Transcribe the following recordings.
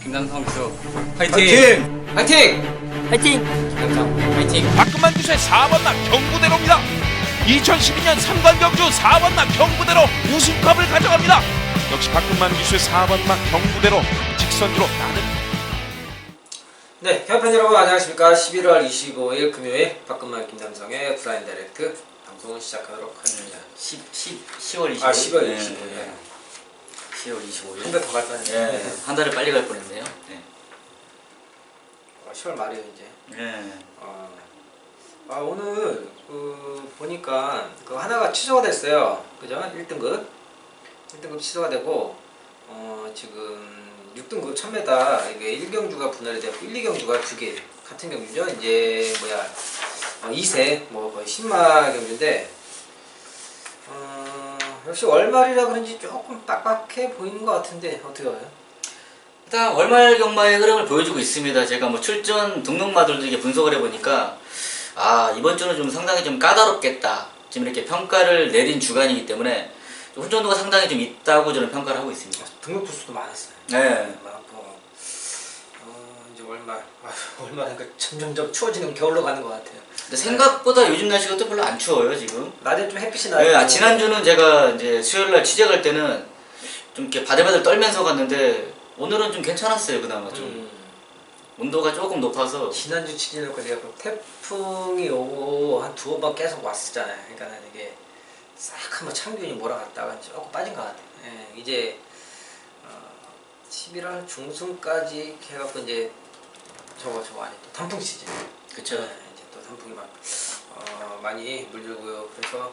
김남성 기수 화이팅! 화이팅! 화이팅! 김남성 화이팅! 박근만 기수의 4번마 경부대로입니다. 2012년 3관 경주 4번마 경부대로 우승컵을 가져갑니다. 역시 박근만 기수의 4번마 경부대로 직선주로 나는. 네, 경합팬 여러분 안녕하십니까. 11월 25일 금요일 박근만 김남성의 브라인 다이렉트 방송을 시작하도록 하겠습니다. 10월 25일. 10월 25일. 네. 10월 25일. 한 달 더 갈 뻔했네. 네. 한 달을 빨리 갈 뻔했네요. 네. 10월 말이에요 이제. 네. 오늘 보니까 그 하나가 취소가 됐어요. 그죠? 1등급 취소가 되고 지금 6등급 1000m 이게 1경주가 분할이 되고 1, 2경주가 2개 같은 경주죠. 이제 2세 거의 10마 경주인데 역시 월말이라 그런지 조금 빡빡해 보이는 것 같은데 어떻게 봐요? 일단 월말 경마의 흐름을 보여주고 있습니다. 제가 뭐 출전 등록마들도 이게 분석을 해보니까 이번 주는 좀 상당히 좀 까다롭겠다. 지금 이렇게 평가를 내린 주간이기 때문에 혼전도가 상당히 좀 있다고 저는 평가를 하고 있습니다. 등록 부수도 많았어요. 네. 많고 이제 월말 하니까 점점 추워지는 겨울로 가는 것 같아요. 근데 생각보다 요즘 날씨가 또 별로 안 추워요 지금. 낮에 좀 햇빛이 나요. 네, 지난주는 제가 이제 수요일날 취재 갈 때는 좀 이렇게 바들바들 떨면서 갔는데 오늘은 좀 괜찮았어요. 그나마 좀 온도가 조금 높아서. 지난주 취재할까 제가 태풍이 오고 한 두어 번 계속 왔었잖아요. 그러니까 이게 싹 한번 창균이 몰아갔다가 조금 빠진 것 같아요. 예, 이제 11월 중순까지 해갖고 이제 저거 안에 또 단풍 시즌. 그쵸. 네, 이제 또 단풍이 막 많이 물들고요. 그래서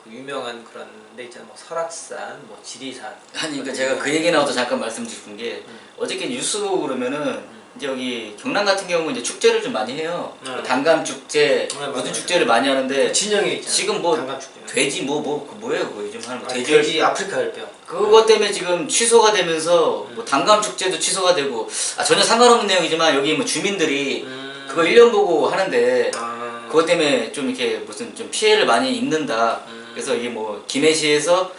그 유명한 그런 데 있잖아요. 뭐 설악산, 뭐 지리산. 아니 그러니까 제가 그 얘기 나와서 잠깐 말씀드린 게 어저께 뉴스 보고 그러면은 이제 여기 경남 같은 경우는 이제 축제를 좀 많이 해요. 단감 축제, 무슨 축제를 많이 하는데 진영에 있잖아요. 지금 뭐 단감축제. 돼지 뭐예요 그거 요즘 하는 거 돼지 아프리카 혈병. 그것 때문에 지금 취소가 되면서 뭐 단감 축제도 취소가 되고 전혀 상관없는 내용이지만 여기 뭐 주민들이 그거 1년 보고 하는데 그것 때문에 좀 이렇게 무슨 좀 피해를 많이 입는다. 그래서 이게 뭐 김해시에서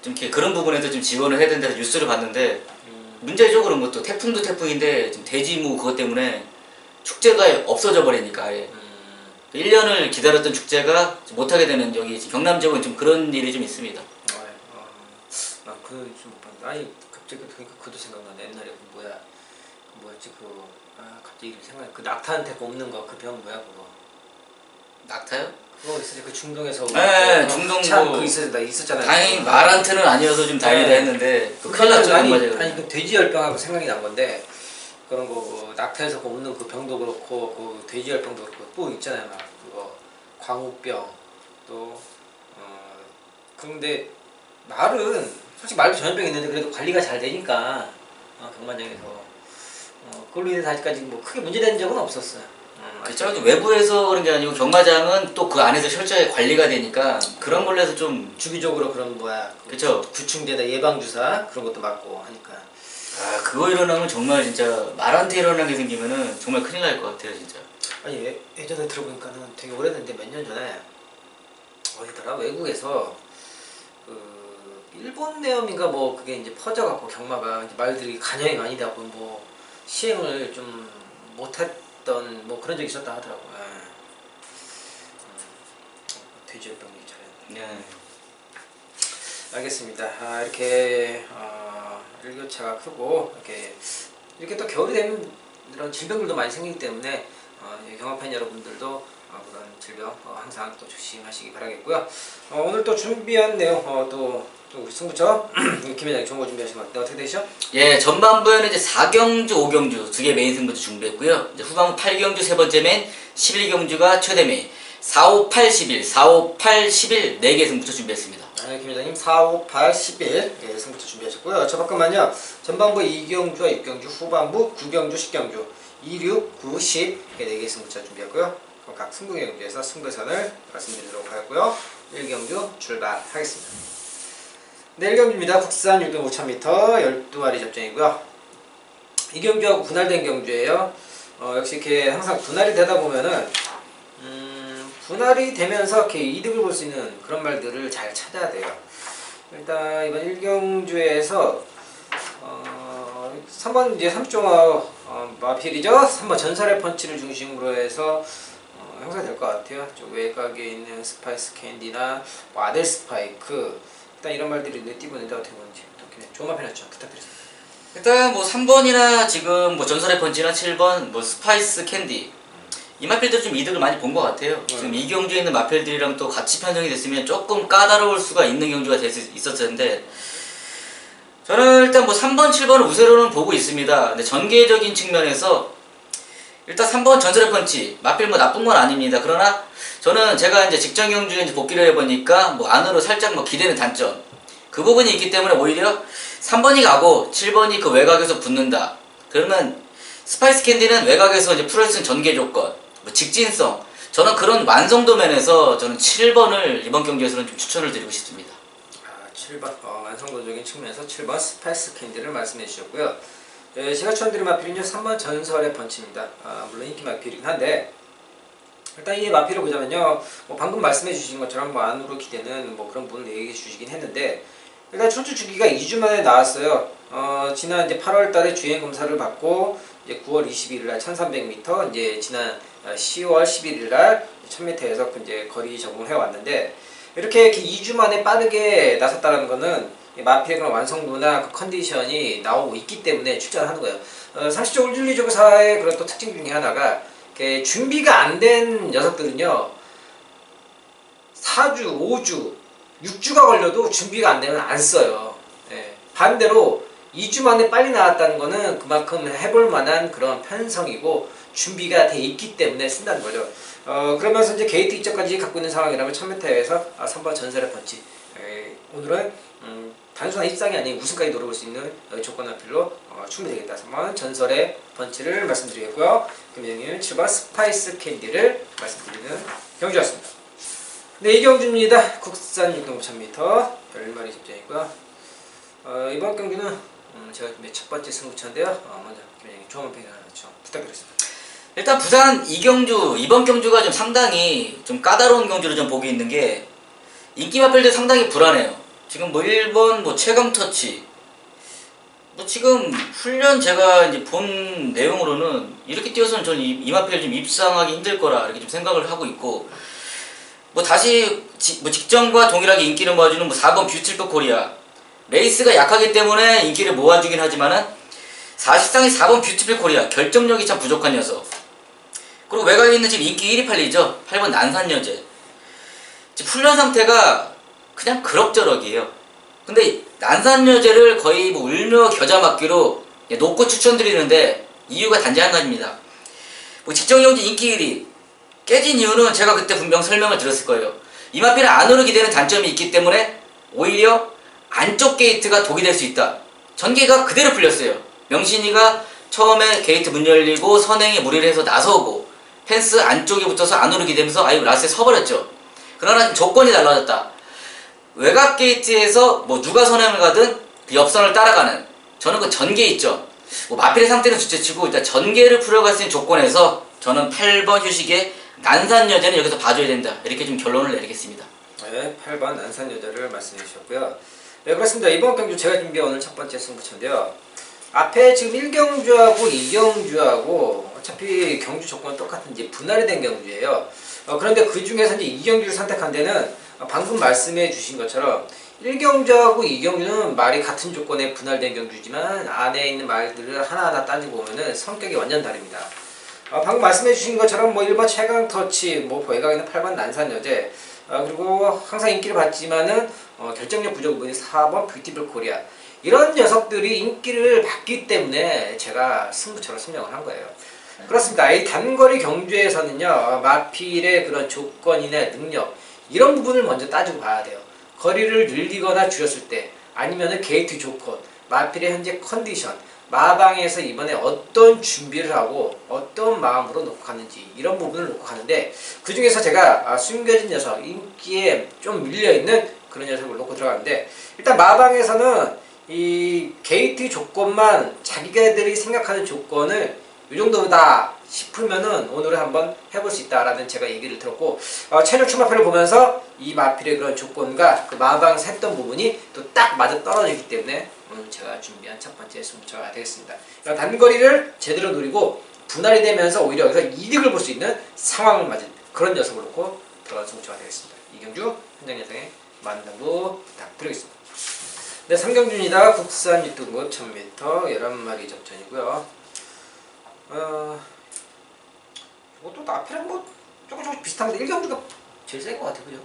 좀 이렇게 그런 부분에서 좀 지원을 해야 된다는 뉴스를 봤는데 문제죠 그런 것도. 태풍도 태풍인데 지금 돼지무 그것 때문에 축제가 없어져 버리니까 아예 1년을 기다렸던 축제가 못하게 되는 여기 경남 지역은 좀 그런 일이 좀 있습니다. 그거 좀 못 봤는데. 아니 갑자기 그러니까 그것도 생각나네. 옛날에 뭐였지 갑자기 이렇게 생각나. 그 낙타한테 꼽는 거 그 병 뭐야 그거? 낙타요? 그거 있었지. 그 중동에서. 네, 중동 참 그 있었잖아요. 다행히 말한테는 아니어서 좀 다행이다 했는데 큰일 났죠. 아니 그 돼지열병하고 생각이 난 건데 그런 거 낙타에서 꼽는 그 병도 그렇고 그 돼지열병도 그렇고 또 있잖아요. 막 그거 광우병 또 그런데 말은 솔직히 말도 전염병이 있는데 그래도 관리가 잘 되니까 경마장에서 그걸로 인해서 아직까지 뭐 크게 문제된 적은 없었어요. 그렇죠. 외부에서 그런 게 아니고 경마장은 또 그 안에서 철저하게 관리가 되니까 그런 걸로 해서 좀 주기적으로 그런 그쵸. 구충제나 예방주사 그런 것도 맞고 하니까. 그거 일어나면 정말 진짜 말한테 일어나는 게 생기면은 정말 큰일 날 것 같아요 진짜. 아니 예전에 들어보니까는 되게 오래됐는데 몇 년 전에 어디더라 외국에서 그 일본 내염인가 뭐 그게 이제 퍼져갖고 경마가 이제 말들이 간염이 많이 되고 뭐 시행을 좀 못했던 뭐 그런 적이 있었다 하더라고요. 돼지열병 얘기처럼. 네. 알겠습니다. 이렇게 일교차가 크고 이렇게 또 겨울이 되면 이런 질병들도 많이 생기기 때문에 경마팬 여러분들도 그런 질병 항상 또 조심하시기 바라겠고요. 오늘 또 준비한 내용 또 우리 승부처 김회장님 좋은 거 준비하신 것 같은데 어떻게 되시죠? 예, 전반부에는 이제 4경주, 5경주 두 개 메인 승부처 준비했고요. 이제 후반부 8경주 세 번째 메인, 11경주가 최대 메인, 4, 5, 8, 11, 4, 5, 8, 11 네 개 승부처 준비했습니다. 김 회장님 4, 5, 8, 11 승부처 준비하셨고요. 저 바깥만요. 전반부 2경주와 6경주, 후반부 9경주, 10경주 2, 6, 9, 10 이렇게 4개 승부처 준비했고요. 각 승부경주에서 승부선을 말씀드리도록 하고요. 1경주 출발하겠습니다. 네, 1경주입니다. 국산 6등 5000m 12마리 접전이고요. 2경주하고 분할된 경주예요. 역시 이렇게 항상 분할이 되다 보면은 분할이 되면서 이렇게 이득을 볼 수 있는 그런 말들을 잘 찾아야 돼요. 일단 이번 1경주에서 3번 이제 30종합 마필이죠. 3번 전설의 펀치를 중심으로 해서 형성될 것 같아요. 저 외곽에 있는 스파이스 캔디나 뭐 아델 스파이크 일단 이런 말들이 눈에 띄는데 어떻게 보는지 조금만 해놨죠. 부탁드리겠습니다. 일단 뭐 3번이나 지금 뭐 전설의 펀치나 7번 뭐 스파이스 캔디 이 마필들 좀 이득을 많이 본 것 같아요. 지금 이 경주에 있는 마필들이랑 또 같이 편성이 됐으면 조금 까다로울 수가 있는 경주가 될 수 있었을 텐데 저는 일단 뭐 3번, 7번을 우세로는 보고 있습니다. 근데 전개적인 측면에서 일단 3번 전설의 펀치 마필 뭐 나쁜 건 아닙니다. 그러나 저는 제가 이제 직전 경주에 이제 복귀를 해보니까 뭐 안으로 살짝 뭐 기대는 단점 그 부분이 있기 때문에 오히려 3번이 가고 7번이 그 외곽에서 붙는다. 그러면 스파이스 캔디는 외곽에서 이제 프로레슬링 전개 조건, 뭐 직진성 저는 그런 완성도 면에서 저는 7번을 이번 경기에서는 좀 추천을 드리고 싶습니다. 7번 완성도적인 측면에서 7번 스파이스 캔디를 말씀해 주셨고요. 제가 추천드린 마필은요 3번 전설의 펀치입니다. 물론 인기 마필이긴 한데 일단 이 마필을 보자면요 뭐 방금 말씀해 주신 것처럼 뭐 안으로 기대는 뭐 그런 부분을 얘기해 주시긴 했는데 일단 출주 주기가 2주 만에 나왔어요. 지난 이제 8월달에 주행 검사를 받고 이제 9월 21일날 1,300m 이제 지난 10월 11일날 1,000m에서 이제 거리 적응을 해 왔는데 이렇게 2주 만에 빠르게 나섰다는 거는 마필의 그런 완성도나 그 컨디션이 나오고 있기 때문에 출전을 하는 거예요. 상식적으로 윤리조사의 그런 또 특징 중에 하나가 준비가 안 된 녀석들은요 4주, 5주, 6주가 걸려도 준비가 안 되면 안 써요. 반대로 2주 만에 빨리 나왔다는 거는 그만큼 해볼 만한 그런 편성이고 준비가 돼 있기 때문에 쓴다는 거죠. 그러면서 이제 게이트 2점까지 갖고 있는 상황이라면 1000m에서 3번 전설의 펀치 오늘은 단순한 입상이 아닌 우승까지 노려볼 수 있는 조건 앞필로 충분히 되겠다. 3번 전설의 펀치를 말씀드리겠고요. 금영일 7번 스파이스 캔디를 말씀드리는 경주였습니다. 네, 이 경주입니다. 국산 6.5,000m 별말이 집전이고요. 이번 경기는 제가 첫 번째 승부처인데요. 먼저 김현영이 조합만 평을 하죠. 부탁드리겠습니다. 일단 부산 이번 경주가 좀 상당히 좀 까다로운 경주로 좀 보기 있는 게 인기 마필들 상당히 불안해요. 지금 뭐 1번 뭐 최강 터치 뭐 지금 훈련 제가 이제 본 내용으로는 이렇게 뛰어서는 저는 이 마필 좀 입상하기 힘들 거라 이렇게 좀 생각을 하고 있고 뭐 다시 뭐 직전과 동일하게 인기를 모아주는 뭐 4번 뷰티풀 코리아 레이스가 약하기 때문에 인기를 모아주긴 하지만은 사실상의 4번 뷰티풀 코리아 결정력이 참 부족한 녀석. 그리고 외곽에 있는 지금 인기 1위 팔리죠. 8번 난산여제. 지금 훈련 상태가 그냥 그럭저럭이에요. 근데 난산여제를 거의 뭐 울며 겨자 맞기로 놓고 추천드리는데 이유가 단지 한 가지입니다. 뭐 직전 경주 인기 1위 깨진 이유는 제가 그때 분명 설명을 드렸을 거예요. 이마필은 안으로 기대는 단점이 있기 때문에 오히려 안쪽 게이트가 독이 될 수 있다. 전개가 그대로 풀렸어요. 명신이가 처음에 게이트 문 열리고 선행에 무리를 해서 나서고 펜스 안쪽에 붙어서 안으로 기대면서 아예 라스트에 서버렸죠. 그러나 조건이 달라졌다. 외곽 게이트에서 뭐 누가 선행을 가든 그 옆선을 따라가는 저는 그 전개 있죠. 뭐 마필의 상태는 둘째치고 일단 전개를 풀어갈 수 있는 조건에서 저는 8번 휴식에 난산여제는 여기서 봐줘야 된다. 이렇게 좀 결론을 내리겠습니다. 네, 8번 난산여제를 말씀해 주셨고요. 네, 그렇습니다. 이번 경주 제가 준비한 오늘 첫 번째 승부처인데요. 앞에 지금 1경주하고 2경주하고 어차피 경주 조건은 똑같은 이제 분할이 된 경주예요. 그런데 그 중에서 이제 2경주를 선택한 데는 방금 말씀해 주신 것처럼 1경주하고 2경주는 말이 같은 조건에 분할된 경주지만 안에 있는 말들을 하나하나 따지고 보면은 성격이 완전 다릅니다. 방금 말씀해 주신 것처럼 뭐 1번 최강 터치, 뭐 외곽에 있는 8번 난산여제, 그리고 항상 인기를 받지만은 결정력 부족 부분이 4번 뷰티풀 코리아 이런 녀석들이 인기를 받기 때문에 제가 승부처로 설명을 한 거예요. 그렇습니다. 이 단거리 경주에서는요 마필의 그런 조건이나 능력 이런 부분을 먼저 따지고 봐야 돼요. 거리를 늘리거나 줄였을 때 아니면은 게이트 조건, 마필의 현재 컨디션, 마방에서 이번에 어떤 준비를 하고 어떤 마음으로 놓고 가는지 이런 부분을 놓고 가는데 그 중에서 제가 숨겨진 녀석, 인기에 좀 밀려있는 그런 녀석을 놓고 들어가는데 일단 마방에서는 이 게이트 조건만 자기들이 생각하는 조건을 이 정도다 싶으면은 오늘은 한번 해볼 수 있다라는 제가 얘기를 들었고 최종 출마표를 보면서 이 마필의 그런 조건과 그 마방에서 했던 부분이 또 딱 맞아 떨어지기 때문에 오늘 제가 준비한 첫 번째 승부처가 되겠습니다. 그러니까 단거리를 제대로 노리고 분할이 되면서 오히려 여기서 이득을 볼 수 있는 상황을 맞은 그런 녀석을 놓고 들어간 승부처가 되겠습니다. 이경주 현장 예상에 많은 당부 부탁드리겠습니다. 네, 3경주입니다. 국산 유튜브 1000m 11마리 접전이고요. 이것도 앞에랑 뭐 조금 비슷한데 1경주가 제일 센 것 같아요, 그죠?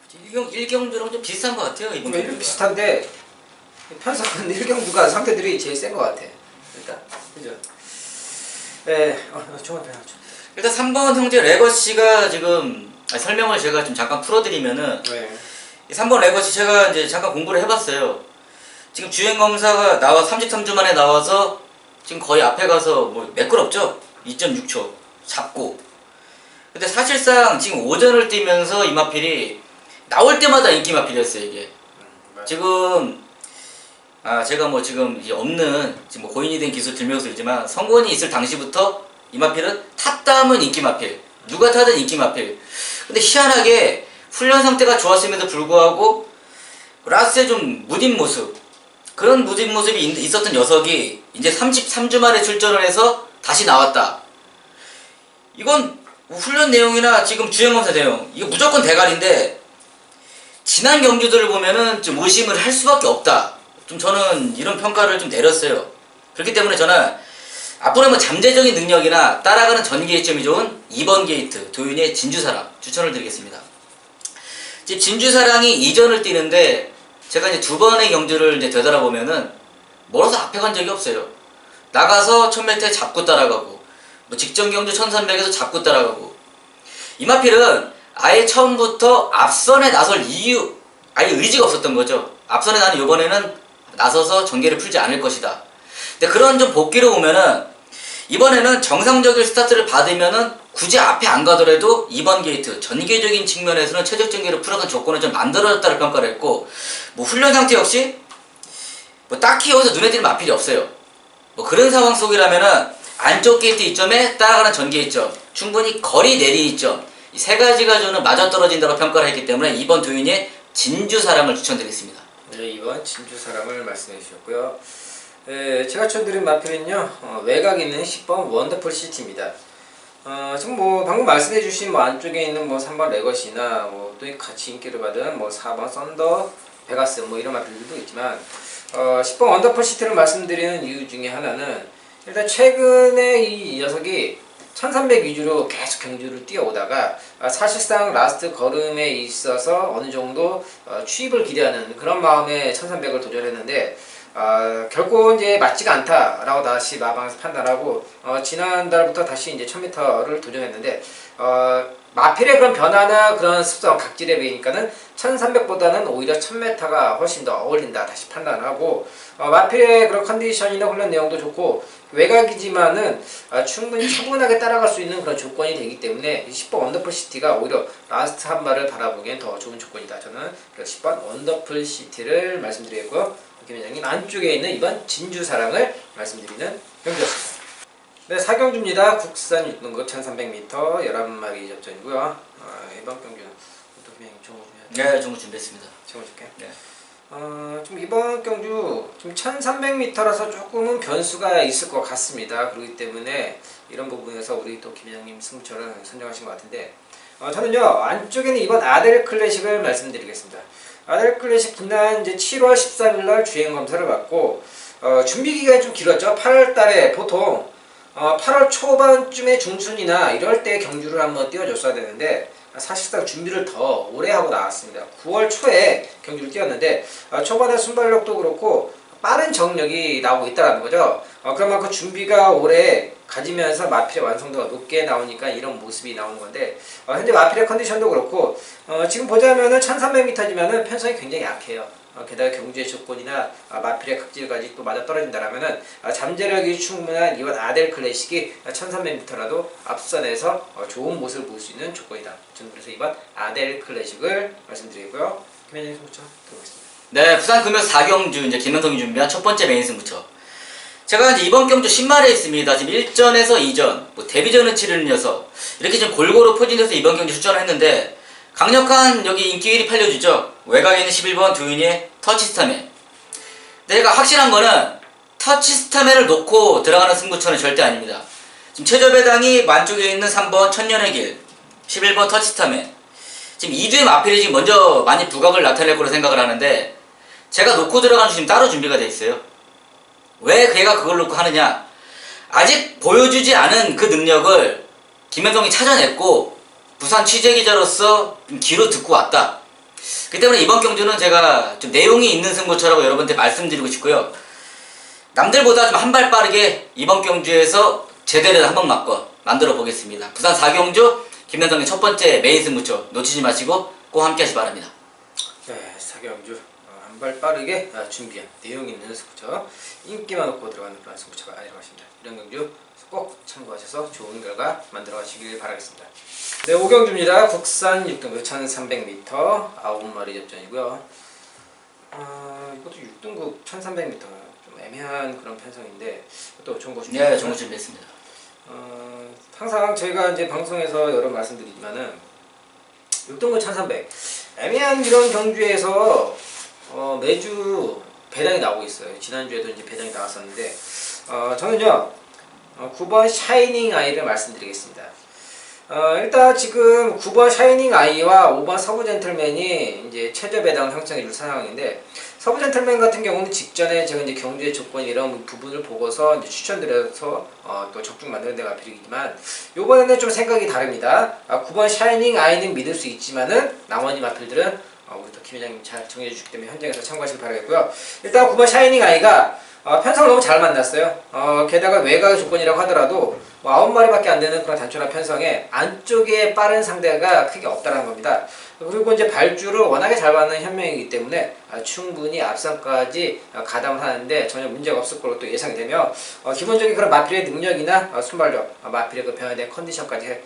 1경주랑 좀 비슷한 것 같아요 이번 좀 경주가. 비슷한데 편성은 1경주가 상태들이 제일 센 것 같아. 일단 그죠? 네, 종합해 줘. 일단 3번 형제 레거시가 지금 설명을 제가 좀 잠깐 풀어드리면은 네. 이 3번 레거시 제가 이제 잠깐 공부를 해봤어요. 지금 주행 검사가 나와 33주 만에 나와서 지금 거의 앞에 가서 뭐 매끄럽죠? 2.6초 잡고. 근데 사실상 지금 오전을 뛰면서 이마필이 나올 때마다 인기 마필이었어요 이게. 지금 제가 뭐 지금 이제 없는 지금 뭐 고인이 된 기술 들면서이지만 성권이 있을 당시부터 이마필은 탔다면 인기 마필, 누가 타든 인기 마필. 근데 희한하게 훈련 상태가 좋았음에도 불구하고 라스에 좀 무딘 모습, 그런 무딘 모습이 있었던 녀석이 이제 33주 만에 출전을 해서 다시 나왔다. 이건 훈련 내용이나 지금 주행검사 내용 이거 무조건 대가리인데 지난 경주들을 보면은 좀 의심을 할 수밖에 없다. 좀 저는 이런 평가를 좀 내렸어요. 그렇기 때문에 저는 앞으로 뭐 잠재적인 능력이나 따라가는 전개점이 좋은 2번 게이트 도윤의 진주사랑 추천을 드리겠습니다. 이제 진주사랑이 이전을 뛰는데 제가 이제 두 번의 경주를 이제 되돌아보면은 멀어서 앞에 간 적이 없어요. 나가서 1000m에 잡고 따라가고 뭐 직전 경주 1300에서 잡고 따라가고. 이마필은 아예 처음부터 앞선에 나설 이유 아예 의지가 없었던 거죠. 앞선에 나는 이번에는 나서서 전개를 풀지 않을 것이다. 근데 그런 좀 복귀를 보면은 이번에는 정상적인 스타트를 받으면은 굳이 앞에 안 가더라도 2번 게이트 전개적인 측면에서는 최적 전개를 풀어간 조건을 좀 만들어졌다고 평가를 했고, 뭐 훈련 상태 역시 뭐 딱히 여기서 눈에 띄는 마필이 없어요. 뭐 그런 상황 속이라면은 안쪽 게이트 이점에 따라가는 전개 이점, 충분히 거리 내리 이점, 이 세 가지가 저는 맞아떨어진다고 평가를 했기 때문에 2번 도윤의 진주사랑을 추천드리겠습니다. 네, 2번 진주사랑을 말씀해 주셨고요. 제가 추천드린 마필은요, 외곽에 있는 10번 원더풀 시티입니다. 지금 뭐 방금 말씀해 주신 뭐 안쪽에 있는 뭐 3번 레거시나 뭐 또 같이 인기를 받은 뭐 4번 썬더 베가스 뭐 이런 마필들도 있지만 10번 원더풀 시티를 말씀드리는 이유 중에 하나는 일단 최근에 이 녀석이 1300 위주로 계속 경주를 뛰어오다가 사실상 라스트 걸음에 있어서 어느 정도 추입을 기대하는 그런 마음에 1300을 도전했는데 결코 이제 맞지가 않다라고 다시 마방에서 판단하고 지난달부터 다시 이제 1000m를 도전했는데 마필의 그런 변화나 그런 습성 각질에 비하니까는 1300보다는 오히려 1000m가 훨씬 더 어울린다 다시 판단하고 마필의 그런 컨디션이나 훈련 내용도 좋고 외곽이지만은 충분히 차분하게 따라갈 수 있는 그런 조건이 되기 때문에 10번 원더풀 시티가 오히려 라스트 한 발을 바라보기엔 더 좋은 조건이다. 저는 10번 원더풀 시티를 말씀드리고요. 김 회장님 안쪽에 있는 이번 진주사랑을 말씀드리는 경주였습니다. 네, 4경주입니다. 국산 육등급 1300m 11마리 접전이고요. 이번 경주는 또 김 회장님 정보 준비하세요. 네, 정보 준비했습니다. 정보 줄게요. 네. 좀 이번 경주 좀 1300m라서 조금은 변수가 있을 것 같습니다. 그렇기 때문에 이런 부분에서 우리 또 김 회장님 승부처를 선정하신 것 같은데 저는요 안쪽에는 이번 아델 클래식을 말씀드리겠습니다. 아델 클래식 지난 이제 7월 13일날 주행 검사를 받고 준비 기간이 좀 길었죠. 8월달에 보통 8월 초반쯤에 중순이나 이럴 때 경주를 한번 띄워줬어야 되는데 사실상 준비를 더 오래 하고 나왔습니다. 9월 초에 경주를 뛰었는데 초반에 순발력도 그렇고 빠른 정력이 나오고 있다는 거죠. 그러면 그 준비가 오래 가지면서 마필의 완성도가 높게 나오니까 이런 모습이 나오는 건데 현재 마필의 컨디션도 그렇고 지금 보자면은 1300m지만은 편성이 굉장히 약해요. 게다가 경주의 조건이나 마필의 각질까지 또 맞아 떨어진다라면은 잠재력이 충분한 이번 아델 클래식이 1300m라도 앞선에서 좋은 모습을 볼 수 있는 조건이다. 저는 그래서 이번 아델 클래식을 말씀드리고요. 김현정 승부처 들어보겠습니다. 네, 부산 금요 4경주 이제 김현성이 준비한 첫 번째 메인 승부처. 제가 이제 이번 경주 신말에 있습니다. 지금 1전에서 2전, 뭐 데뷔전을 치르는 녀석 이렇게 좀 골고루 포진해서 이번 경주 출전을 했는데 강력한 여기 인기 1위 팔려주죠. 외곽에 있는 11번 두윤이의 터치스타맨. 내가 확실한 거는 터치 스타맨을 놓고 들어가는 승부처는 절대 아닙니다. 지금 최저 배당이 만쪽에 있는 3번 천년의 길, 11번 터치 스타맨. 지금 2주의 마필이 지금 먼저 많이 부각을 나타낼 거로 생각을 하는데 제가 놓고 들어가는 주심 따로 준비가 돼 있어요. 왜 걔가 그걸 놓고 하느냐? 아직 보여주지 않은 그 능력을 김현성이 찾아냈고 부산 취재기자로서 귀로 듣고 왔다. 그 때문에 이번 경주는 제가 좀 내용이 있는 승부처라고 여러분한테 말씀드리고 싶고요. 남들보다 좀 한 발 빠르게 이번 경주에서 제대로 한 번 만들어 보겠습니다. 부산 4경주 김현성의 첫 번째 메인 승부처 놓치지 마시고 꼭 함께 하시기 바랍니다. 네, 4경주 한 발 빠르게 준비한 내용 있는 승부처, 인기만 놓고 들어가는 그런 승부처가 아니라고 하십니다. 이런 경주 꼭 참고하셔서 좋은 결과 만들어 가시길 바라겠습니다. 네, 5경주입니다. 국산 6등급 1300m 9마리 접전이고요. 이것도 6등급 1300m 좀 애매한 그런 편성인데 또 정보 준비. 네, 정보 준비했습니다. 항상 저희가 이제 방송에서 여러 말씀드리지만은 6등급 1300 애매한 이런 경주에서 매주 배당이 나오고 있어요. 지난주에도 이제 배당이 나왔었는데 저는요 9번 샤이닝 아이를 말씀드리겠습니다. 일단 지금 9번 샤이닝 아이와 5번 서부 젠틀맨이 이제 최저 배당을 형성해 줄 상황인데, 서부 젠틀맨 같은 경우는 직전에 제가 이제 경주의 조건 이런 부분을 보고서 이제 추천드려서 또 적중 만드는 데가 필요이지만, 요번에는 좀 생각이 다릅니다. 9번 샤이닝 아이는 믿을 수 있지만은 나머지 마필들은 우리 또 김 회장님 잘 정해해 주시기 때문에 현장에서 참고하시길 바라겠고요. 일단 9번 샤이닝 아이가 편성을 너무 잘 만났어요. 게다가 외곽의 조건이라고 하더라도 9마리밖에 안 되는 그런 단촐한 편성에 안쪽에 빠른 상대가 크게 없다는 겁니다. 그리고 이제 발주를 워낙에 잘 받는 현명이기 때문에 충분히 앞선까지 가담을 하는데 전혀 문제가 없을 걸로 또 예상이 되며, 기본적인 그런 마필의 능력이나 순발력, 마필의 그 변화된 컨디션까지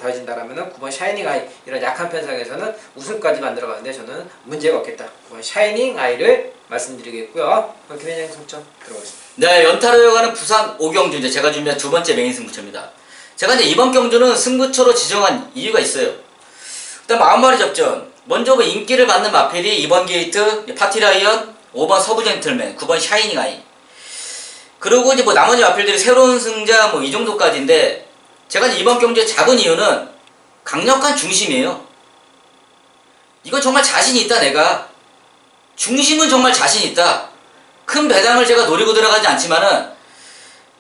더해진다라면은 9번 샤이닝 아이 이런 약한 편성에서는 우승까지 만들어가는데 저는 문제가 없겠다. 9번 샤이닝 아이를 말씀드리겠고요. 김 회장님 승점 들어보겠습니다. 네, 연타로 이어가는 부산 5경주 이제 제가 준비한 두 번째 메인 승부처입니다. 제가 이제 이번 경주는 승부처로 지정한 이유가 있어요. 일단 40마리 접전. 먼저 뭐 인기를 받는 마필이 2번 게이트, 파티라이언, 5번 서부 젠틀맨, 9번 샤이닝 아이. 그리고 이제 뭐 나머지 마필들이 새로운 승자 뭐 이 정도까지인데, 제가 이제 이번 경주에 잡은 이유는 강력한 중심이에요. 이건 정말 자신 있다, 내가. 중심은 정말 자신 있다. 큰 배당을 제가 노리고 들어가지 않지만은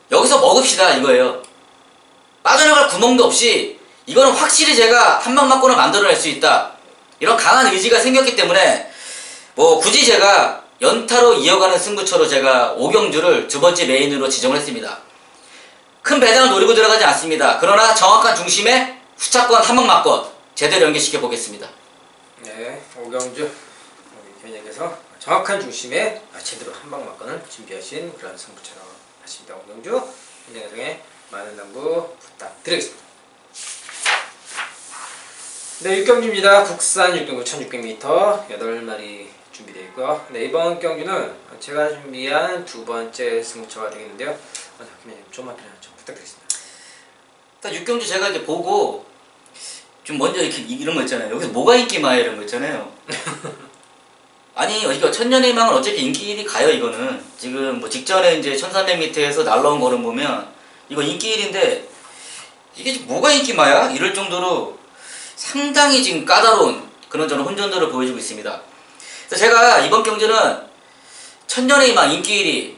여기서 먹읍시다 이거예요. 빠져나갈 구멍도 없이 이거는 확실히 제가 한 방 맞고는 만들어낼 수 있다. 이런 강한 의지가 생겼기 때문에 뭐 굳이 제가 연타로 이어가는 승부처로 제가 5경주를 두 번째 메인으로 지정을 했습니다. 큰 배당을 노리고 들어가지 않습니다. 그러나 정확한 중심에 후차권 한 방 맞권 제대로 연계시켜 보겠습니다. 네, 5경주 우리 김현장께서 정확한 중심에 제대로 한 방 맞건을 준비하신 그런 승부처럼 하십니다. 5경주 현장에서의 많은 당부 부탁드리겠습니다. 네, 6경주입니다. 국산 6등급 1600m 8마리 준비되어 있고요. 네, 이번 경주는 제가 준비한 두 번째 승부처가 되겠는데요. 김현장님 좀만 좀 부탁드리겠습니다. 일단 6경주 제가 이렇게 보고 좀 먼저 이렇게 이런 거 있잖아요. 여기서 뭐가 인기마야 이런 거 있잖아요. 아니 이거 천년의 희망은 어차피 인기 1위 가요. 이거는 지금 뭐 직전에 이제 1300m에서 날라온 거를 보면 이거 인기 1위인데 이게 뭐가 인기마야? 이럴 정도로 상당히 지금 까다로운 그런 저는 혼전도를 보여주고 있습니다. 그래서 제가 이번 경주는 천년의 희망 인기 1위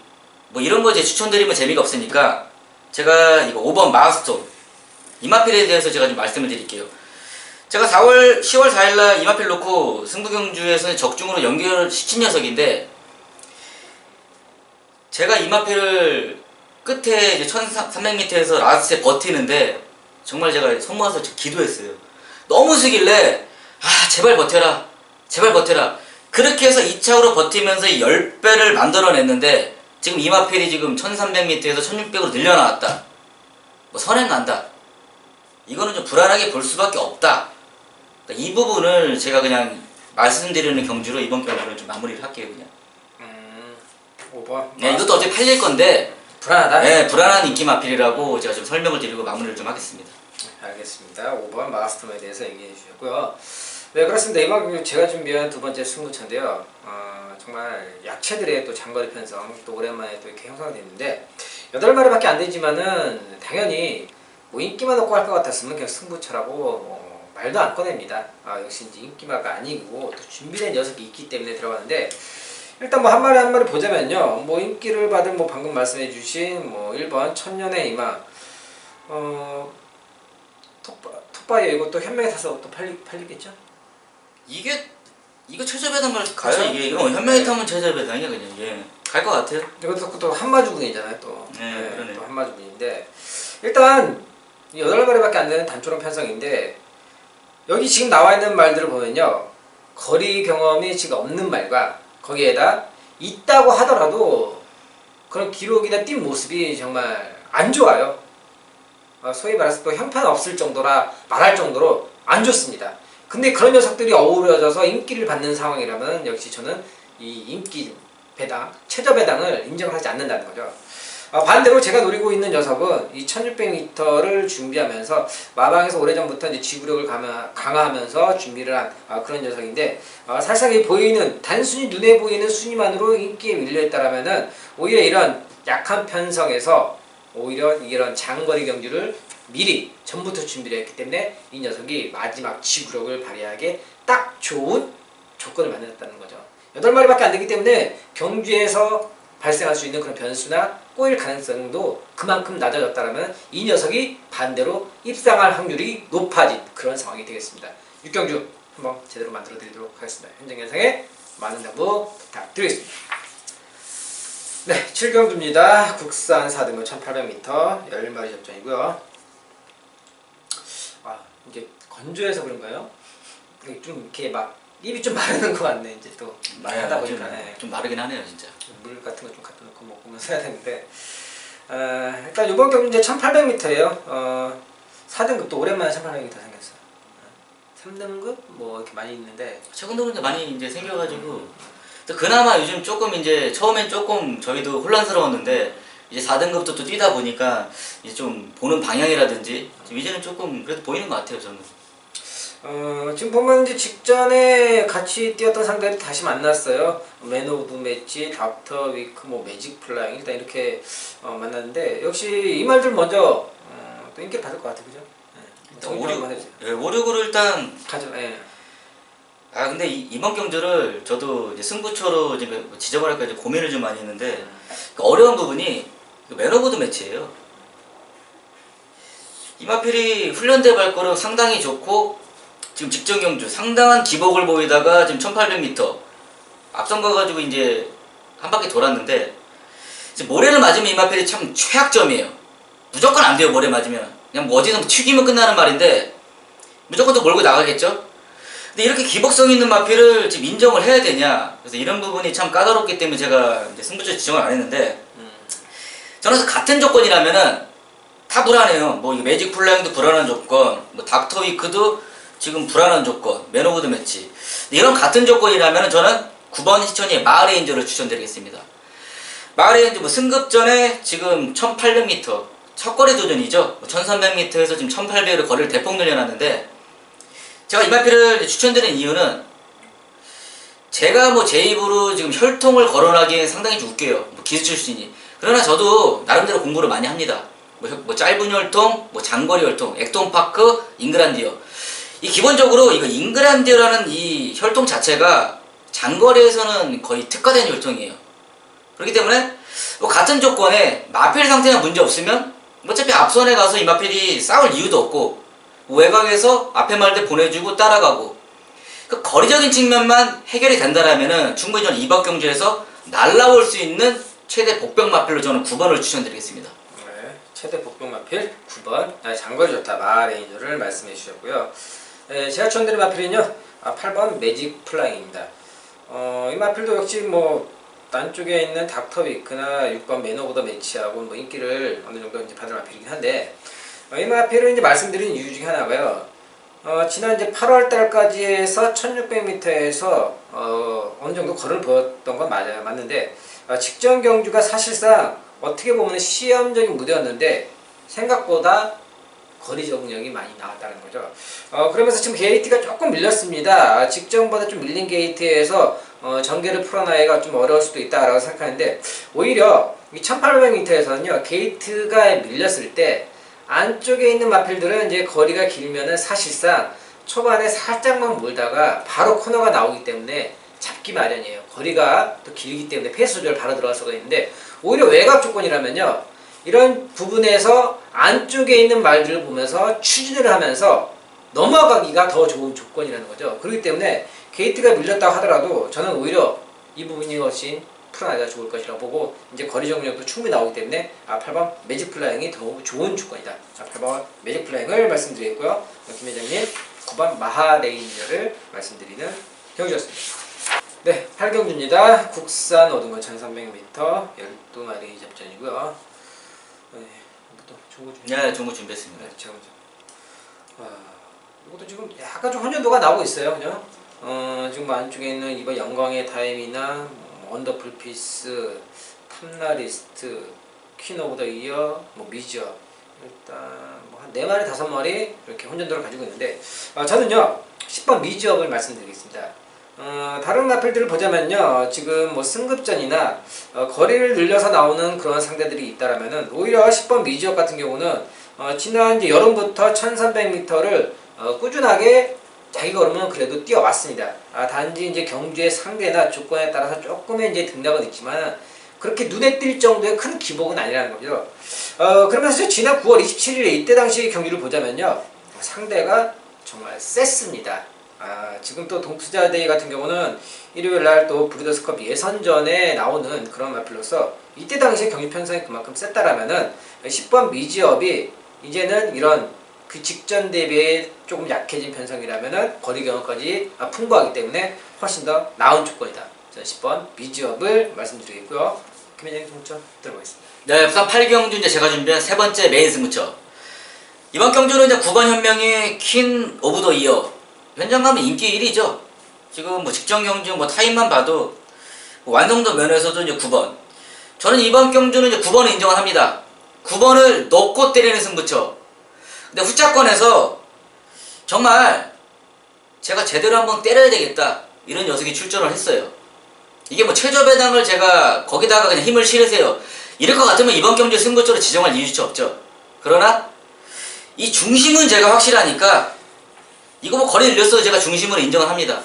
뭐 이런 거 이제 추천드리면 재미가 없으니까 제가 이거 5번 마스톤 이마필에 대해서 제가 좀 말씀을 드릴게요. 제가 10월 4일날 이마필 놓고 승부경주에서 적중으로 연결시킨 녀석인데, 제가 이마필을 끝에 이제 1300m에서 라스트에 버티는데 정말 제가 손 모아서 기도했어요. 너무 쓰길래 제발 버텨라 제발 버텨라. 그렇게 해서 2차로 버티면서 10배를 만들어냈는데 지금 이마필이 지금 1300m에서 1600으로 늘려나왔다. 뭐 선행간다. 이거는 좀 불안하게 볼 수밖에 없다. 이 부분을 제가 그냥 말씀드리는 경주로 이번 경주를 좀 마무리를 할게요. 그냥 5번 네, 이것도 어차피 팔릴 건데 불안하다? 네, 불안한 인기 마필이라고 제가 좀 설명을 드리고 마무리를 좀 하겠습니다. 알겠습니다. 5번 마스톰에 대해서 얘기해 주셨고요. 네, 그렇습니다. 이번 제가 준비한 두 번째 승부차인데요. 정말 약체들의 또 장거리 편성 또 오랜만에 또 이렇게 형성이 됐는데 8마리밖에 안 되지만은 당연히 뭐 인기만 얻고 할 것 같았으면 그냥 승부차라고 말도 안 꺼냅니다. 역시 이제 인기마가 아니고 또 준비된 녀석이 있기 때문에 들어가는데 일단 뭐 한 마리 한 마리 보자면요. 뭐 인기를 받은 뭐 방금 말씀해주신 뭐 1번 천년의 이마 톱바이어 이것도 현명에 타서 또 팔리겠죠? 이거 최저배당 가요 이게. 현명히 타면 최저배당이야 그냥. 예. 갈 것 같아요. 이것도 또 한마주군이잖아요 또. 네, 그러네. 또 한마주군인데 일단 8마리밖에 안 되는 단조로운 편성인데 여기 지금 나와 있는 말들을 보면요. 거리 경험이 지금 없는 말과 거기에다 있다고 하더라도 그런 기록이나 뛴 모습이 정말 안 좋아요. 소위 말해서 또 형편없을 정도라 말할 정도로 안 좋습니다. 근데 그런 녀석들이 어우러져서 인기를 받는 상황이라면 역시 저는 이 인기 배당, 최저 배당을 인정을 하지 않는다는 거죠. 반대로 제가 노리고 있는 녀석은 이 1600m를 준비하면서 마방에서 오래전부터 이제 지구력을 강화하면서 준비를 한 그런 녀석인데 사실상 보이는 단순히 눈에 보이는 순위만으로 인기에 밀려있다라면은 오히려 이런 약한 편성에서 오히려 이런 장거리 경주를 미리 전부터 준비를 했기 때문에 이 녀석이 마지막 지구력을 발휘하기에 딱 좋은 조건을 만들었다는 거죠. 8마리밖에 안 되기 때문에 경주에서 발생할 수 있는 그런 변수나 꼬일 가능성도 그만큼 낮아졌다면 이 녀석이 반대로 입상할 확률이 높아진 그런 상황이 되겠습니다. 육경주 한번 제대로 만들어 드리도록 하겠습니다. 현장 현상에 많은 정보 부탁드리겠습니다. 네, 7경주입니다. 국산 4등급 1800m 10마리 접전이고요. 이제 건조해서 그런가요? 좀 이렇게 막 입이 좀 마르는 것 같네. 이제 또 많이 하다 보니까 좀 마르긴 하네요 진짜. 물 같은 거 좀 갖다 놓고 먹으면서 해야 되는데 일단 이번 경기 이제 1800m예요. 4등급도 오랜만에 1800m 생겼어요. 3등급 뭐 이렇게 많이 있는데 최근 들어오니까 많이 이제 생겨가지고 그나마 요즘 조금 이제 처음엔 조금 저희도 혼란스러웠는데 이제 4등급도 또 뛰다 보니까 이제 좀 보는 방향이라든지 좀 이제는 조금 그래도 보이는 것 같아요 저는. 지금 보면 이제 직전에 같이 뛰었던 상대들이 다시 만났어요. 맨 오브 매치, 닥터 위크, 뭐 매직 플라잉 일단 이렇게 만났는데 역시 이 말들 먼저 또 인기를 받을 것 같아요, 그죠? 네, 5, 6으로 일단 가죠. 예. 근데 이번 경주를 저도 이제 승부처로 이제 지정을 할까 이제 고민을 좀 많이 했는데 어려운 부분이 맨 오브 더 매치예요. 이마필이 훈련대 발걸음 상당히 좋고 지금 직전 경주 상당한 기복을 보이다가 지금 1800m 앞선 가가지고 이제 한 바퀴 돌았는데 지금 모래를 맞으면 이마필이 참 최악점이에요. 무조건 안 돼요. 모래 맞으면 그냥 뭐 어디서 튀기면 끝나는 말인데 무조건 또 몰고 나가겠죠. 근데 이렇게 기복성 있는 마필을 지금 인정을 해야 되냐. 그래서 이런 부분이 참 까다롭기 때문에 제가 이제 승부처 지정을 안 했는데 저는 같은 조건이라면은 다 불안해요. 뭐 매직 플라잉도 불안한 조건, 뭐 닥터 위크도 지금 불안한 조건, 맨 오브 더 매치. 이런 같은 조건이라면은 저는 9번 희천이의 마을레인저를 추천드리겠습니다. 마을레인저 뭐 승급전에 지금 1800m 첫거리 도전이죠. 1300m에서 지금 1800을 거리를 대폭 늘려놨는데 제가 이마필을 추천드린 이유는 제가 뭐 제 입으로 지금 혈통을 거론하기엔 상당히 좀 웃겨요. 뭐 기수 출신이. 그러나 저도 나름대로 공부를 많이 합니다. 뭐 짧은 혈통, 뭐 장거리 혈통, 액톤파크, 잉그란디어. 이 기본적으로 이거 잉그란디어라는 이 혈통 자체가 장거리에서는 거의 특화된 혈통이에요. 그렇기 때문에 뭐 같은 조건에 마필 상태가 문제 없으면 어차피 앞선에 가서 이 마필이 싸울 이유도 없고 외곽에서 앞에 말들 보내주고 따라가고 그 거리적인 측면만 해결이 된다라면은 충분히 저는 이번 경주에서 날라올 수 있는 최대 복병 마필로 저는 9번을 추천드리겠습니다. 네, 최대 복병 마필 9번 장거리 좋다 마레인저를 말씀해 주셨고요. 네, 제가 추천드린 마필은요 8번 매직 플라잉입니다. 이 마필도 역시 뭐 남쪽에 있는 닥터 위크나 6번 맨 오브 더 매치하고 뭐 인기를 어느 정도 이제 받을 마필이긴 한데 이 마필을 이제 말씀드린 이유 중에 하나가요. 지난 이제 8월 달까지 해서 1600m에서 어느 정도 걸음을 보였던 건 맞는데 직전 경주가 사실상 어떻게 보면 시험적인 무대였는데 생각보다 거리 적응력이 많이 나왔다는 거죠. 그러면서 지금 게이트가 조금 밀렸습니다. 직전보다 좀 밀린 게이트에서 전개를 풀어나기가 좀 어려울 수도 있다라고 생각하는데, 오히려 이 1800m에서는요 게이트가 밀렸을 때 안쪽에 있는 마필들은 이제 거리가 길면은 사실상 초반에 살짝만 몰다가 바로 코너가 나오기 때문에 잡기 마련이에요. 거리가 또 길기 때문에 페이스 조절 바로 들어갈 수가 있는데, 오히려 외곽 조건이라면요 이런 부분에서 안쪽에 있는 말들을 보면서 추진을 하면서 넘어가기가 더 좋은 조건이라는 거죠. 그렇기 때문에 게이트가 밀렸다고 하더라도 저는 오히려 이 부분이 훨씬 풀어나기가 좋을 것이라고 보고, 이제 거리 적응력도 충분히 나오기 때문에 8번 매직 플라잉이 더 좋은 조건이다. 8번 매직 플라잉을 말씀드리겠고요. 김 회장님 9번 마하레인저를 말씀드리는 경주였습니다. 네, 8경주입니다. 국산 오등건 1300m 12마리 접전이고요. 네, 또 종구 준비. 네, 종구 준비했습니다. 네, 제가 먼저. 이것도 지금 약간 좀 혼전도가 나오고 있어요, 그죠? 지금 안쪽에 있는 이번 영광의 타임이나 원더풀 피스, 탐나리스트, 퀸 오브 더 이어, 미저, 일단 한 4마리, 5마리 이렇게 혼전도를 가지고 있는데, 저는요 10번 미지업을 말씀드리겠습니다. 다른 마필들을 보자면요 지금 승급전이나 거리를 늘려서 나오는 그런 상대들이 있다라면은 오히려 10번 미지업 같은 경우는 지난 이제 여름부터 1300m를 꾸준하게 자기 걸음은 그래도 뛰어왔습니다. 단지 이제 경주의 상대나 조건에 따라서 조금의 이제 등락은 있지만 그렇게 눈에 띌 정도의 큰 기복은 아니라는 거죠. 그러면서 지난 9월 27일에 이때 당시 경기를 보자면요 상대가 정말 셌습니다. 지금 또 동투자데이 같은 경우는 일요일날 또 브리더스컵 예선전에 나오는 그런 마필로서 이때 당시에 경기 편성이 그만큼 셌다라면은 10번 미지업이 이제는 이런 그 직전 대비에 조금 약해진 편성이라면은 거리 경험까지 풍부하기 때문에 훨씬 더 나은 조건이다. 자, 10번 미지업을 말씀드리겠고요. 김 회장님 동점 들어보겠습니다. 네, 부산 8경주 이제 제가 준비한 세 번째 메인 승부처. 이번 경주는 이제 9번 현명이 퀸 오브 더 이어. 현장 가면 인기 1위죠. 지금 직전 경주 타임만 봐도 완성도 면에서도 이제 9번. 저는 이번 경주는 이제 9번을 인정을 합니다. 9번을 넣고 때리는 승부처. 근데 후차권에서 정말 제가 제대로 한번 때려야 되겠다 이런 녀석이 출전을 했어요. 이게 최저 배당을 제가 거기다가 그냥 힘을 실으세요 이럴 것 같으면 이번 경주 승부처로 지정할 이유조차 없죠. 그러나 이 중심은 제가 확실하니까 이거 거리 늘렸어도 제가 중심으로 인정을 합니다.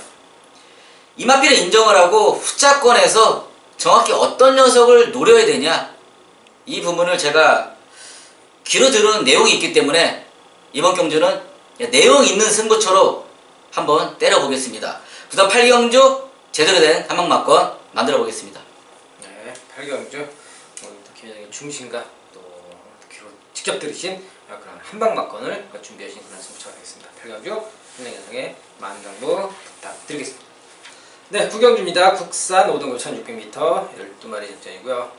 이마필을 인정을 하고 후차권에서 정확히 어떤 녀석을 노려야 되냐 이 부분을 제가 귀로 들은 내용이 있기 때문에 이번 경주는 내용 있는 승부처로 한번 때려보겠습니다. 부산 8경주 제대로 된 한방막권 만들어 보겠습니다. 네, 8경주 오늘 김 회장의 중심과 또 귀로 직접 들으신 그런 한방막권을 준비하신 그런 승부처가 되겠습니다. 8경주 현장현상의 많은 정보 부탁드리겠습니다. 네, 9경주입니다. 국산 5등급 1600m 12마리 접전이고요.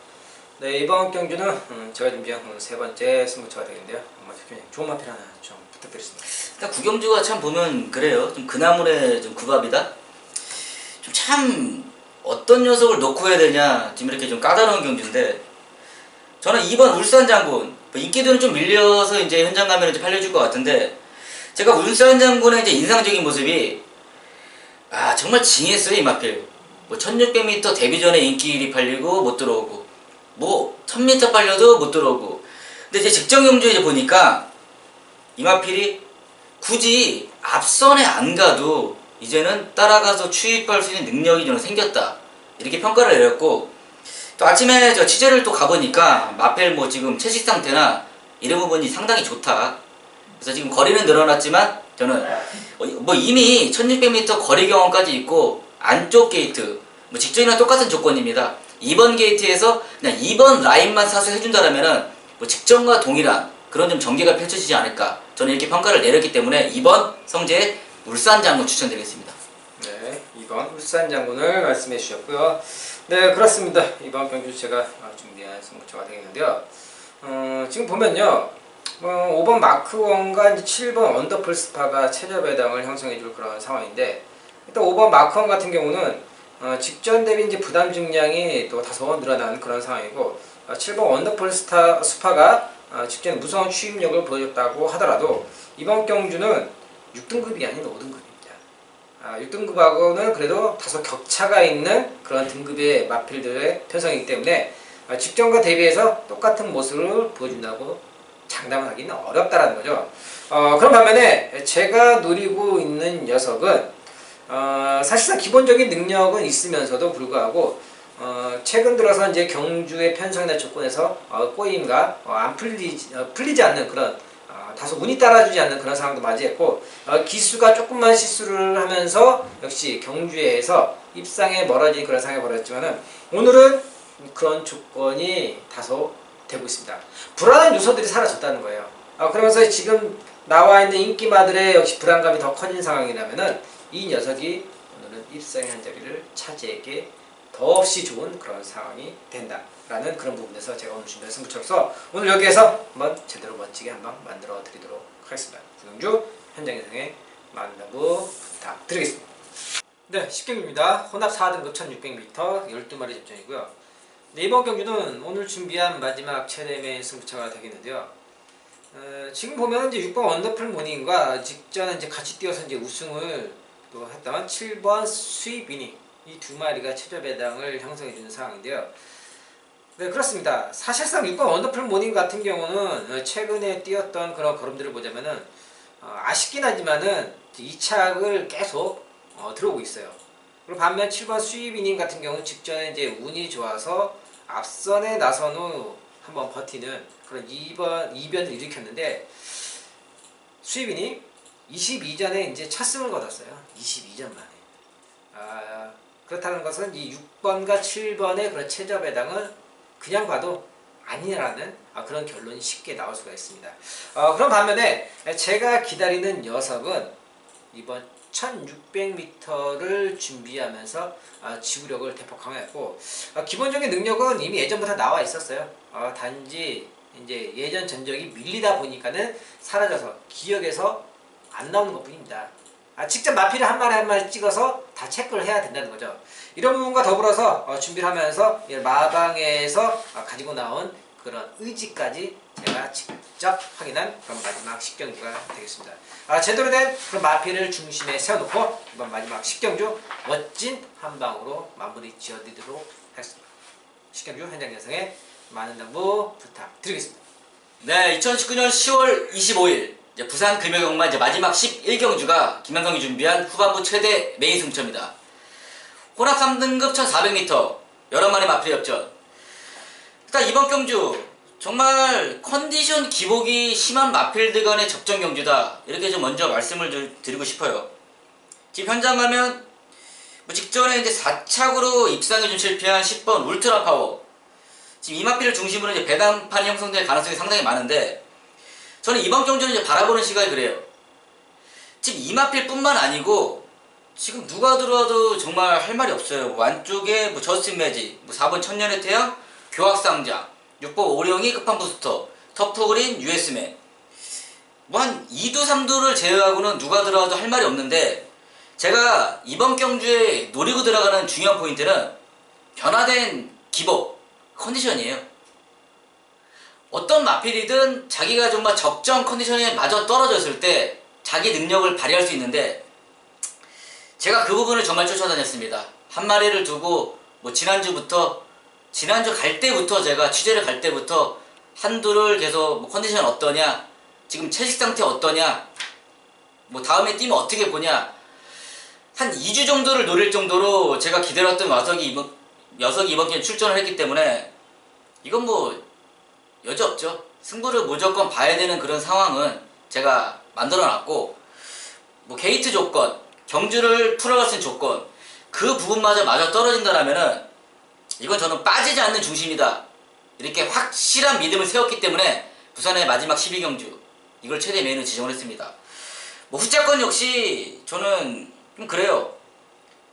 네, 이번 경주는 제가 준비한 세 번째 승부처가 되겠는데요. 좋은 마필 하나 좀 부탁드리겠습니다. 일단 9경주가 참 보면 그래요. 좀 그나물의 좀 구밥이다. 좀 참 어떤 녀석을 놓고 해야 되냐 지금 이렇게 좀 까다로운 경주인데, 저는 2번 울산 장군 인기도는 좀 밀려서 이제 현장 가면 이제 팔려줄 것 같은데, 제가 울산 장군의 이제 인상적인 모습이 정말 징했어요. 이 마필 1600m 데뷔전에 인기 1위 팔리고 못 들어오고 1000m 팔려도 못 들어오고. 근데 이제 직전 경주에 이제 보니까 이마필이 굳이 앞선에 안 가도 이제는 따라가서 추입할 수 있는 능력이 좀 생겼다 이렇게 평가를 내렸고, 또 아침에 저 취재를 또 가보니까 마필 지금 채식 상태나 이런 부분이 상당히 좋다. 그래서 지금 거리는 늘어났지만 저는 이미 1600m 거리 경험까지 있고 안쪽 게이트 직전이랑 똑같은 조건입니다. 2번 게이트에서 그냥 2번 라인만 사수해준다라면은 직전과 동일한 그런 좀 전개가 펼쳐지지 않을까, 저는 이렇게 평가를 내렸기 때문에 2번 성재 울산 장군 추천드리겠습니다. 네, 2번 울산 장군을 말씀해 주셨고요. 네, 그렇습니다. 이번 경주 제가 준비한 승부처가 되겠는데요. 지금 보면요 5번 마크원과 7번 원더풀 스파가 최저 배당을 형성해 줄 그런 상황인데, 일단 5번 마크원 같은 경우는 직전 대비 이제 부담 증량이 또 다소 늘어난 그런 상황이고, 7번 원더풀 스파가 직전에 무서운 추임력을 보여줬다고 하더라도 이번 경주는 6등급이 아닌 5등급입니다. 6등급하고는 그래도 다소 격차가 있는 그런 등급의 마필들의 편성이기 때문에 직전과 대비해서 똑같은 모습을 보여준다고 장담을 하기는 어렵다라는 거죠. 그런 반면에 제가 노리고 있는 녀석은 사실상 기본적인 능력은 있으면서도 불구하고 최근 들어서 이제 경주의 편성이나 조건에서 꼬임과 풀리지 않는 그런 다소 운이 따라주지 않는 그런 상황도 맞이했고 기수가 조금만 실수를 하면서 역시 경주에서 입상에 멀어진 그런 상황이 벌어졌지만은 오늘은 그런 조건이 다소 되고 있습니다. 불안한 요소들이 사라졌다는 거예요. 그러면서 지금 나와 있는 인기마들의 역시 불안감이 더 커진 상황이라면은 이 녀석이 오늘은 입상의 한 자리를 차지하기에 더없이 좋은 그런 상황이 된다라는 그런 부분에서 제가 오늘 준비한 승부처로서 오늘 여기에서 한번 제대로 멋지게 한번 만들어 드리도록 하겠습니다. 구경주 현장 예상에 많은 당부 부탁드리겠습니다. 네, 10경기입니다. 혼합 4등급 1600m 12마리 접전이고요. 네, 이번 경주는 오늘 준비한 마지막 최대의 승부처가 되겠는데요. 지금 보면 이제 6번 원더풀 모닝과 직전에 이제 같이 뛰어서 이제 우승을 또 했던 7번 스위비니 이 두 마리가 최저 배당을 형성해주는 상황인데요. 네, 그렇습니다. 사실상 6번 원더풀 모닝 같은 경우는 최근에 뛰었던 그런 걸음들을 보자면은 아쉽긴 하지만은 2착을 계속 들어오고 있어요. 그리고 반면 7번 스위비닝 같은 경우는 직전에 이제 운이 좋아서 앞선에 나선 후 한번 버티는 그런 이변을 일으켰는데 스위비닝 22전에 이제 첫 승을 거뒀어요. 22전 만에. 그렇다는 것은 이 6번과 7번의 그런 최저 배당은 그냥 봐도 아니라는 그런 결론이 쉽게 나올 수가 있습니다. 그런 반면에 제가 기다리는 녀석은 이번 1600m를 준비하면서 지구력을 대폭 강화했고 기본적인 능력은 이미 예전부터 나와 있었어요. 단지 이제 예전 전적이 밀리다 보니까는 사라져서 기억에서 안 나오는 것 뿐입니다. 직접 마피를 한 마리 한 마리 찍어서 다 체크를 해야 된다는 거죠. 이런 부분과 더불어서 준비를 하면서 마방에서 가지고 나온 그런 의지까지 제가 직접 확인한 그런 마지막 10경주가 되겠습니다. 제대로 된 그런 마피를 중심에 세워놓고 이번 마지막 10경주 멋진 한 방으로 마무리 지어드리도록 하겠습니다. 10경주 현장 예상에 많은 당부 부탁드리겠습니다. 네, 2019년 10월 25일 이제 부산 금요경마 이제 마지막 11경주가 김한성이 준비한 후반부 최대 메인 승부처입니다. 혼합 3등급 1400m 여러 마리 마필 협전. 일단 이번 경주 정말 컨디션 기복이 심한 마필들 간의 접전 경주다 이렇게 좀 먼저 말씀을 드리고 싶어요. 지금 현장 가면 뭐 직전에 이제 4착으로 입상에 좀 실패한 10번 울트라 파워 지금 이 마필을 중심으로 이제 배당판이 형성될 가능성이 상당히 많은데 저는 이번 경주는 이제 바라보는 시각이 그래요. 지금 이 마필 뿐만 아니고 지금 누가 들어와도 정말 할 말이 없어요. 뭐 안쪽에 뭐 저스틴 매지, 뭐 4번 천년의 태양, 교학상장, 6번 오령이 끝판 부스터, 터프그린, US맨 뭐 한 2두 3두를 제외하고는 누가 들어와도 할 말이 없는데 제가 이번 경주에 노리고 들어가는 중요한 포인트는 변화된 기복, 컨디션이에요. 어떤 마필이든 자기가 정말 적정 컨디션에 마저 떨어졌을 때 자기 능력을 발휘할 수 있는데 제가 그 부분을 정말 쫓아다녔습니다. 한 마리를 두고 뭐 지난주 갈 때부터 제가 취재를 갈 때부터 한두를 계속 뭐 컨디션 어떠냐, 지금 체식 상태 어떠냐, 뭐 다음에 뛰면 어떻게 보냐 한 2주 정도를 노릴 정도로 제가 기다렸던 녀석이 이번 기회에 출전을 했기 때문에 이건 뭐 여지없죠. 승부를 무조건 봐야 되는 그런 상황은 제가 만들어놨고 뭐 게이트 조건, 경주를 풀어갈 수 있는 조건 그 부분마저 마저 떨어진다라면은 이건 저는 빠지지 않는 중심이다 이렇게 확실한 믿음을 세웠기 때문에 부산의 마지막 12경주 이걸 최대 메인으로 지정을 했습니다. 뭐 후자권 역시 저는 좀 그래요.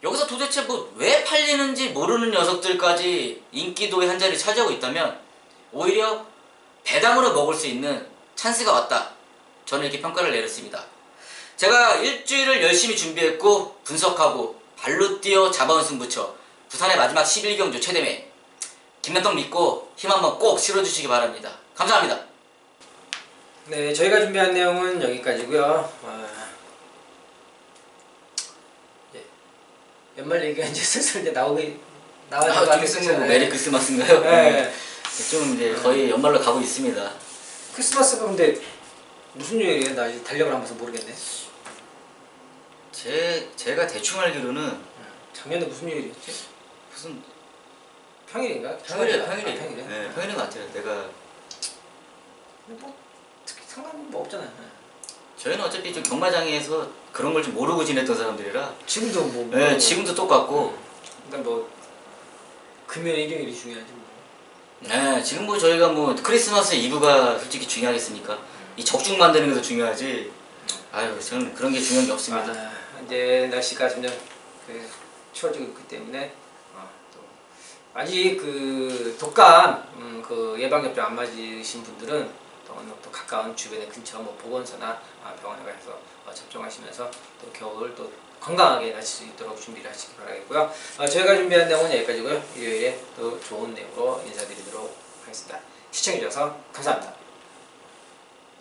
여기서 도대체 뭐 왜 팔리는지 모르는 녀석들까지 인기도의 한 자리를 차지하고 있다면 오히려 배당으로 먹을 수 있는 찬스가 왔다. 저는 이렇게 평가를 내렸습니다. 제가 일주일을 열심히 준비했고 분석하고 발로 뛰어 잡아온 승부처 부산의 마지막 11경주 최대매 김남동 믿고 힘 한번 꼭 실어주시기 바랍니다. 감사합니다. 네, 저희가 준비한 내용은 여기까지고요. 예. 연말 얘기가 이제 슬슬 이제 나와야 좀 있으면 뭐 메리 크리스마스인가요? 네. 좀 이제 거의 연말로 가고 있습니다. 크리스마스가 근데 무슨 요일이에요? 나 이제 달력을 안 봐서 모르겠네. 제가 대충 알기로는 작년에 무슨 요일이었지? 무슨 평일인가? 평일이에요. 평일이야? 네, 평일인 것 같아요. 내가 근데 뭐 특히 상관은 뭐 없잖아요. 저희는 어차피 좀 경마장에서 그런 걸 좀 모르고 지냈던 사람들이라. 지금도 뭐. 네, 지금도 똑같고. 그러니까 뭐 금요일 일요일이 중요하지 뭐. 네, 지금 뭐 저희가 뭐 크리스마스 이브가 솔직히 중요하겠습니까? 이 적중 만드는 게 더 중요하지. 아유, 저는 그런 게 중요한 게 없습니다. 이제 날씨가 점점 추워지고 있기 때문에 또 아직 그 독감 그 예방접종 안 맞으신 분들은 또 가까운 주변의 근처 뭐 보건소나 병원에 가서 접종하시면서 또 겨울 또 건강하게 나실 수 있도록 준비를 하시기 바라겠고요. 저희가 준비한 내용은 여기까지고요. 일요일에 또 좋은 내용으로 인사드리도록 하겠습니다. 시청해주셔서 감사합니다.